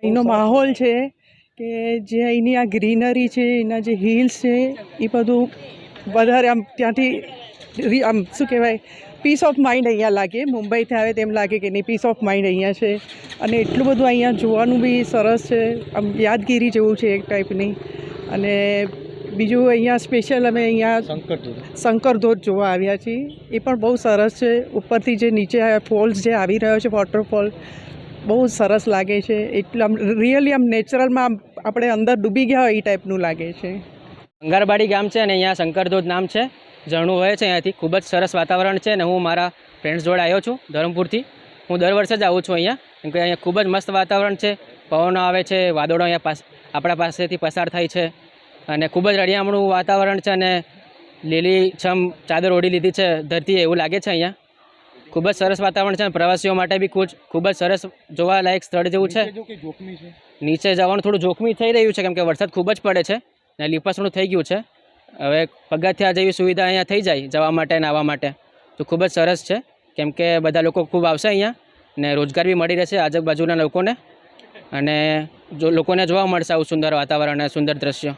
અહીંનો માહોલ છે કે જે અહીંની આ ગ્રીનરી છે, એના જે હિલ્સ છે, એ બધું વધારે આમ ત્યાંથી આમ શું કહેવાય, પીસ ઓફ માઇન્ડ અહીંયા લાગે. મુંબઈથી આવે તેમ લાગે કે નહીં, પીસ ઓફ માઇન્ડ અહીંયા છે. અને એટલું બધું અહીંયા જોવાનું બી સરસ છે, આમ યાદગીરી જેવું છે એક ટાઈપની. અને બીજું અહીંયા સ્પેશિયલ અમે અહીંયા શંકરધોધ જોવા આવ્યા છીએ. એ પણ બહુ સરસ છે. ઉપરથી જે નીચે ફોલ્સ જે આવી રહ્યો છે, વોટરફોલ બહુ સરસ લાગે છે. એટલે આમ રિયલી આમ નેચરલમાં આમ આપણે અંદર ડૂબી ગયા હોય એ ટાઈપનું લાગે છે. અંગારબાડી ગામ છે અને અહીંયા શંકરધોધ નામ છે, ઝરણું વહે છે અહીંયાથી. ખૂબ જ સરસ વાતાવરણ છે અને હું મારા ફ્રેન્ડ્સ જોડે આવ્યો છું ધરમપુરથી. હું દર વર્ષે જ આવું છું અહીંયા, કેમ કે અહીંયા ખૂબ જ મસ્ત વાતાવરણ છે. પવનો આવે છે, વાદળો અહીંયા આપણા પાસેથી પસાર થાય છે અને ખૂબ જ રળિયામણું વાતાવરણ છે અને લીલીછમ ચાદર ઓઢી લીધી છે ધરતી, એવું લાગે છે અહીંયા. ખૂબ જ સરસ વાતાવરણ છે અને પ્રવાસીઓ માટે બી ખૂબ જ સરસ જોવાલાયક સ્થળ જેવું છે. નીચે જવાનું થોડું જોખમી થઈ રહ્યું છે કેમ કે વરસાદ ખૂબ જ પડે છે ને લીપાસણું થઈ ગયું છે. હવે પગથિયા જેવી સુવિધા અહીંયા થઈ જાય જવા માટે અને આવવા માટે તો ખૂબ જ સરસ છે, કેમ કે બધા લોકો ખૂબ આવશે અહીંયા ને રોજગાર બી મળી રહેશે આજુબાજુના લોકોને, અને લોકોને જોવા મળશે આવું સુંદર વાતાવરણ અને સુંદર દ્રશ્યો.